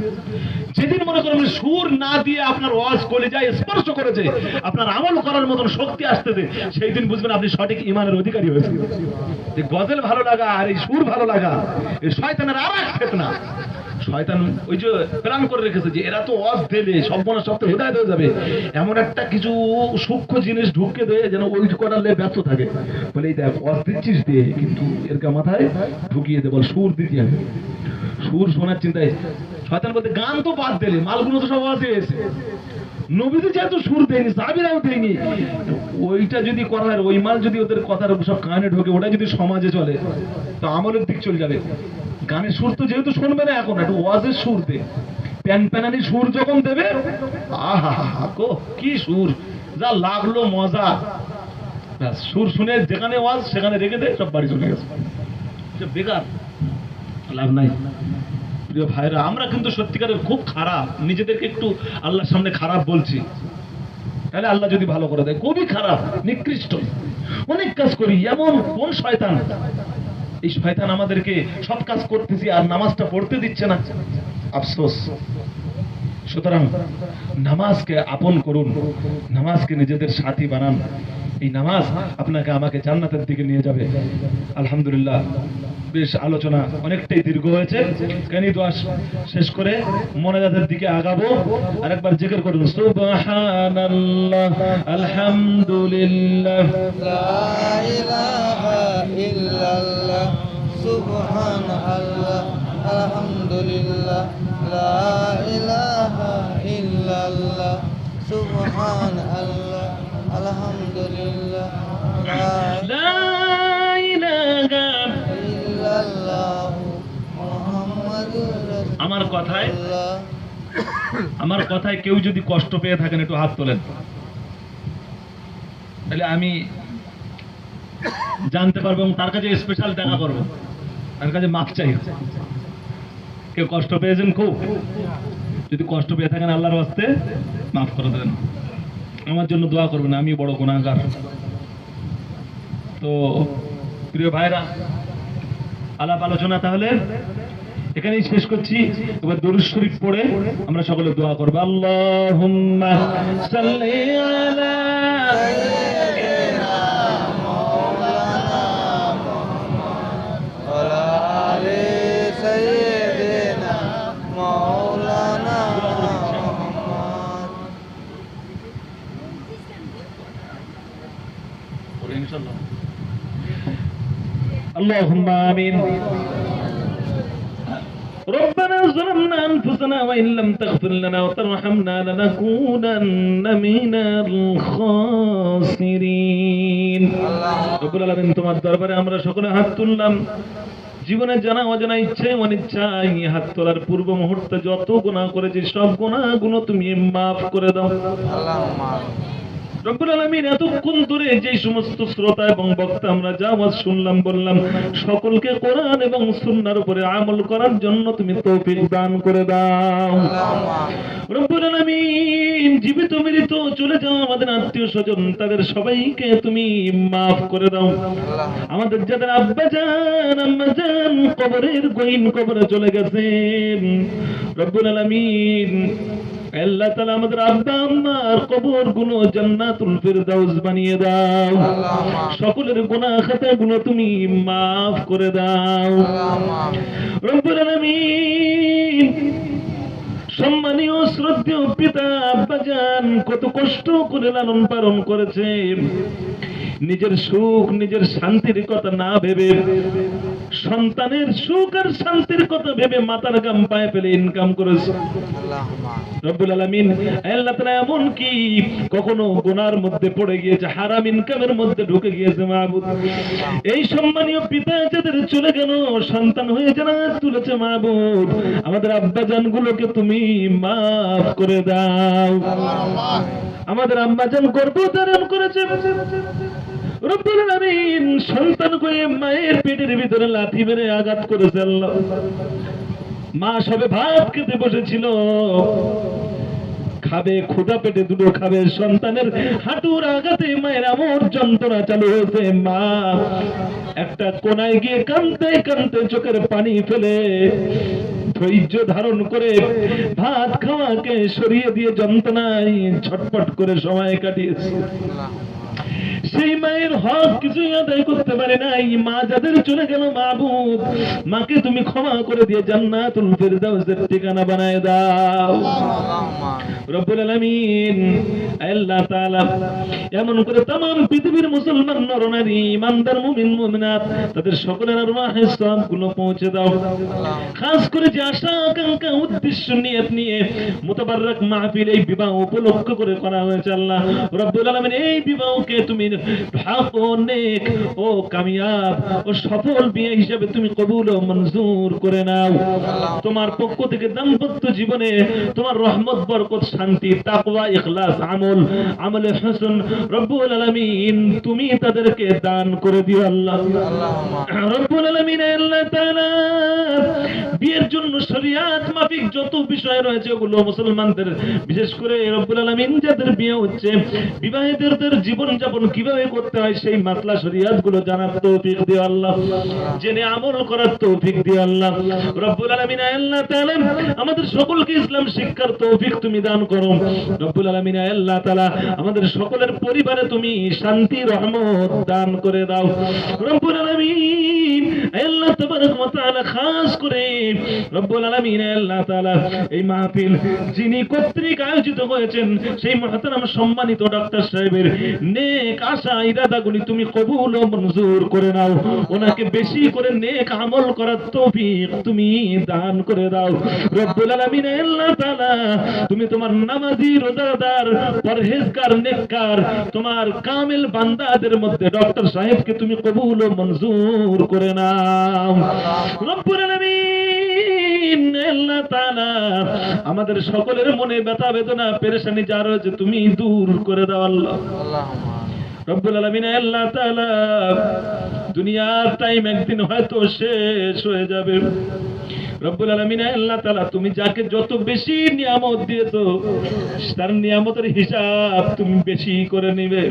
[SPEAKER 1] যেদিন মনে করবেন সুর না দিয়ে আপনার ওয়াজ কলিজায় স্পর্শ করেছে, আপনার আমল করার মতন শক্তি আসতেছে, সেই দিন বুঝবেন আপনি সঠিক ঈমানের অধিকারী হয়েছেন। এই গজল ভালো লাগা আর এই সুর ভালো লাগা এই শয়তানের আরেক ফিতনা। শয়তান ওই যে প্ল্যান করে রেখেছে যে এরা তো ওয়াজ দিলে সর্বনাশ সব তো হেদায়েত হয়ে যাবে, এমন একটা কিছু সূক্ষ্ম জিনিস ঢুকে দেয় যেন ওই করালে ব্যর্থ থাকে। বলে এই দেখ ওয়াজ দিচ্ছিস দিয়ে, কিন্তু এর মাথায় ঢুকিয়ে দে, বল সুর দিতে হবে। সুর শোনার চিন্তায় শয়তান বলতে গান তো বাদ দিলে, মালগুলো তো সব ওয়াজে এসে নবীজি যেহেতু সুর দেয়নি, সাহাবীরাও দেয়নি, ওইটা যদি করা হয়, ওই মাল যদি ওদের কথার সব কানে ঢোকে, ওটা যদি সমাজে চলে তো আমলের দিক চলে যাবে। গানের সুর তো যেহেতু শুনবে না, এখন একটু ওয়াজের সুর দে, প্যান প্যানানি সুর যখন দেবে, আহা গো কি সুর, যা লাগলো মজা। সুর শুনে যেখানে ওয়াজ সেখানে রেখে দে, সব বাড়ি চলে গেছে, বেকার, লাভ নাই। প্রিয় ভাইরা, আমরা কিন্তু সত্যিকারের খুব খারাপ, নিজেদেরকে একটু আল্লাহর সামনে খারাপ বলছি, তাহলে আল্লাহ যদি ভালো করে দেয়। খুবই খারাপ, নিকৃষ্ট, অনেক কাজ করি। এমন কোন শয়তান, এই শয়তান আমাদেরকে সব কাজ করতেছি আর নামাজটা পড়তে দিচ্ছে না। আফসোস, সুতরাং নামাজকে আপন করুন, নামাজকে নিজেদের সাথী বানান। এই নামাজ আপনাকে আমাকে জান্নাতের দিকে নিয়ে যাবে। আলহামদুলিল্লাহ, বেশ আলোচনা অনেকটাই দীর্ঘ হয়েছে। কেন দোয়া শেষ করে মোনাজাতের দিকে আগাবো। আরেকবার জিকির করুন, সুবহানাল্লাহ, আলহামদুলিল্লাহ,
[SPEAKER 2] লা ইলাহা ইল্লাল্লাহ, সুবহানাল্লাহ, আলহামদুলিল্লাহ, লা ইলাহা ইল্লাল্লাহ, সুবহানাল্লাহ, আলহামদুলিল্লাহ, লা
[SPEAKER 1] লা ইলাহা।
[SPEAKER 2] ইল্লাল্লাহ, মুহাম্মাদুর রাসূলুল্লাহ।
[SPEAKER 1] আমার কথায় কেউ যদি কষ্ট পেয়ে থাকেন একটু হাত তোলেন, তাহলে আমি জানতে পারবো এবং তার কাছে স্পেশাল দেখা করবো, তার কাছে মাফ চাই। কেউ কষ্ট পেয়েছেন খুব? যদি কষ্ট পেয়ে থাকেন আল্লাহর ওয়াস্তে মাফ করে দেবেন, আমার জন্য দোয়া করবেন, আমি বড় গুনাহগার। তো প্রিয় ভাইরা, আলাপ আলোচনা তাহলে এখানেই শেষ করছি। এবার দরুদ শরীফ পড়ে আমরা সকলে দোয়া করব। আল্লাহুম্মা সাল্লি আলা
[SPEAKER 2] সাইয়্যিদিনা মাওলানা মুহাম্মদ ওয়া আলা আলি সাইয়্যিদিনা মাওলানা মুহাম্মদ।
[SPEAKER 1] ইনশাআল্লাহ। আল্লাহুম্মা আমিন। ربنا ظلمنا أنفسنا وإن لم تغفر لنا وترحمنا لنكونن من الخاسرين। রব্বুল আলামিন, তোমার দরবারে আমরা সকলে হাত তুললাম। জীবনে জানা অজানা ইচ্ছায় অনিচ্ছায় হাত তোলার পূর্ব মুহূর্তে যত গুনাহ করেছি সব গুনাহগুলো তুমি মাফ করে দাও।
[SPEAKER 2] আল্লাহুম্মা
[SPEAKER 1] রব্বুল আলামিন, এতক্ষণ ধরে যে সমস্ত শ্রোতা এবং বক্তা আমরা যা ওয়াজ শুনলাম বললাম, সকলকে কোরআন এবং সুন্নাহর উপরে আমল করার জন্য তুমি তৌফিক দান করে দাও।
[SPEAKER 2] আল্লাহুম্মা
[SPEAKER 1] রব্বুল আলামিন, জীবিত মৃত চলে যাওয়া আমাদের আত্মীয় স্বজন তাদের সবাইকে তুমি মাফ করে দাও। আমাদের যাদের আব্বা জান আম্মা জান কবরের গহীন কবরে চলে গেছেন, রব্বুল আলামিন আল্লাহ তাআলা আমাদের আব্বা আম্মার কবরগুলো জান্নাতুল ফিরদাউস বানিয়ে দাও। সকলের গুনাহ খাতাগুলো তুমি মাফ করে দাও। রব্বুল আলামিন, সম্মানীয় শ্রদ্ধেয় পিতা আব্বাজান কত কষ্ট করে লালন পালন করেছে, নিজের সুখ নিজের শান্তির কথা না ভেবে সন্তানের সুখ আর শান্তির কথা ভেবে মাথার গাম পায়ে ফেলে ইনকাম করেছে। রব্বুল আলামিন, আল্লাহ তাআলা এমন কি কখনো গুনার মধ্যে পড়ে গিয়েছে, হারাম ইনকামের মধ্যে ঢুকে গিয়েছে মাহবুব, এই সম্মানীয় পিতা যাদের চলে গেল সন্তান হয়ে যারা তুলেছে মাহবুব, আমাদের আব্বাজান গুলোকে তুমি মাফ করে দাও। আমাদের আম্মাজান গর্ভধারণ করেছে, রব্বুল আলামিন সন্তান হয়ে মায়ের পেটের ভিতরে লাথি মেরে আঘাত করেছে। আল্লাহ, মা সবে ভাত খেতে বসেছিল, খাবে ক্ষুধা পেটে দুটো খাবে, সন্তানের হাঁটুর আঘাতে মায়ের আমর যন্ত্রণা চালু হয়েছে। মা একটা কোনায় গিয়ে কাঁদতে কাঁদতে চোখের পানি ফেলে ধৈর্য ধারণ করে ভাত খাওয়াকে সরিয়ে দিয়ে যন্ত্রণায় ছটপট করে সময় কাটিয়েছে। সেই মায়ের হক কিছুই আদায় করতে পারে নাই। মা যাদের চলে গেল মাহবুব, মাকে তুমি ক্ষমা করে দিয়ে জান্নাতুল ফিরদাউসের ঠিকানা বানায় দাও। রব্বুল আলামিন, আল্লাহ তাআলা এমন করে तमाम পৃথিবীর মুসলমান নরনারী ইমানদার মুমিন মুমিনাত তাদের সকলের আরওয়াহে সওয়াবগুলো পৌঁছে দাও। খাস করে যে আশা আকাঙ্ক্ষা উদ্দেশ্য নিয়ে মুতাবাররক মাহফিল এই বিবাহ উপলক্ষ করে করা হয়েছে, আল্লাহ রব্বুল আলামিন এই বিবাহকে তুমি হক ও নেক ও কামিয়াব ও সফল বিয়ে হিসেবে তুমি কবুল ও মঞ্জুর করে নাও। তোমার পক্ষ থেকে দাম্পত্য জীবনে তোমার রহমত বরকত শান্তি, তাকওয়া, ইখলাস, আমলে হাসান রব্বুল আলামিন তুমি তাদেরকে দান করে দিও আল্লাহ। রব্বুল আলামিন আল্লাহ তাআলা বিয়ের জন্য শরীয়ত মাফিক যত বিষয় রয়েছে ওগুলো মুসলমানদের, বিশেষ করে রব্বুল আলামিন যাদের বিয়ে হচ্ছে বিবাহিতদের জীবন যাপন কিভাবে করতে হয় সেই মাসলা শরীয়ত গুলো জানার তৌফিক দিও আল্লাহ, জেনে আমল করার তৌফিক দিও আল্লাহ। রব্বুল আলামিন আল্লাহ তাআলা আমাদের সকলকে ইসলাম শিক্ষার তৌফিক তুমি দান করো। রব্বুল আলামিন আল্লাহ তাআলা আমাদের সকলের পরিবারে তুমি শান্তি রহমত দান করে দাও। রব্বুল আলামিন আল্লাহ তাবারক ওয়া তাআলা খাস করে রব্বুল আলামিন আল্লাহ তাআলা এই মাহফিল যিনি কর্তৃক আয়োজিত হয়েছেন সেই মুহতারাম সম্মানিত ডক্টর সাহেবের নেক আশা ইরাদাগুলি তুমি কবুল ও মঞ্জুর করে নাও। ওনাকে বেশি করে নেক আমল করার তৌফিক তুমি দান করে দাও। রব্বুল আলামিন আল্লাহ তাআলা তুমি তোমার নামাজি, রোজাদার, পরহেজগার, নেককার তোমার কামিল বান্দাদের মধ্যে ডক্টর সাহেবকে তুমি কবুল ও মঞ্জুর করে নাও। রব্বুল আলামিন আল্লাহ তাআলা আমাদের সকলের মনে ব্যথা বেদনা পেরেশানি যা রয়েছে তুমি দূর করে দাও আল্লাহ। রব্বুল আলামিন আল্লাহ তাআলা দুনিয়ার টাইম একদিন হয়তো শেষ হয়ে যাবে। রব্বুল আলামিন আল্লাহ তাআলা তুমি যাকে যত বেশি নিয়ামত দিয়েছো তার নিয়ামতের হিসাব তুমি বেশি করে নিবে।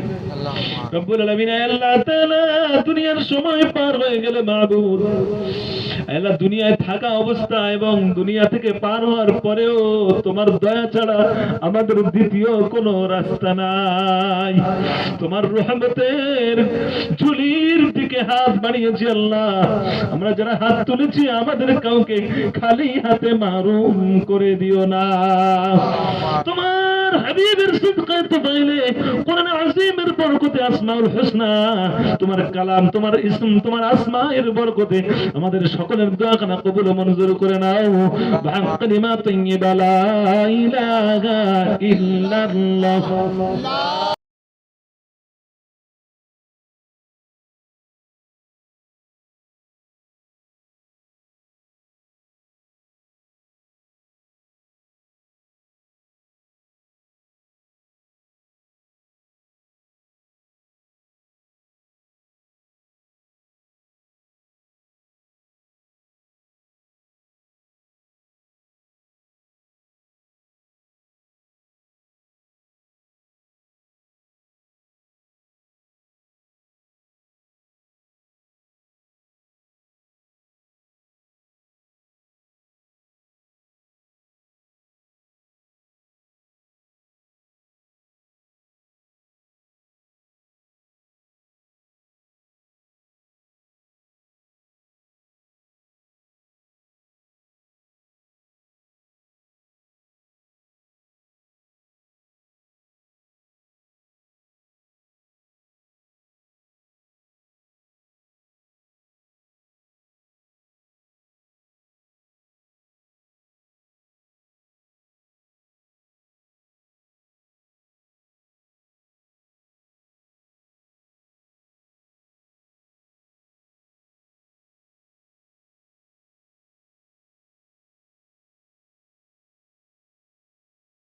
[SPEAKER 1] রব্বুল আলামিন আল্লাহ তাআলা দুনিয়ার সময় পার হয়ে গেলে মাবুদ আল্লাহ দুনিয়ায় থাকা অবস্থা এবং দুনিয়া থেকে পার হওয়ার পরেও তোমার দয়া ছাড়া আমাদের দ্বিতীয় কোনো রাস্তা নাই। তোমার রহমতের ঝুলির দিকে হাত বাড়িয়েছি আল্লাহ, আমরা যারা হাত তুলেছি আমাদের কাউকে খালি হাতে মারুম করে দিও না। তোমার হাবিবের সিদকায়ে তো পাইলে কোরআন আযীমের বরকতে আসমাউল হুসনা তোমার কালাম, তোমার ইসম, তোমার আসমায়ের বরকতে আমাদের সকলের দোয়া কানা কবুল ও মঞ্জুর করে নাও। বিকালিমাতিন লা ইলাহা ইল্লাল্লাহ।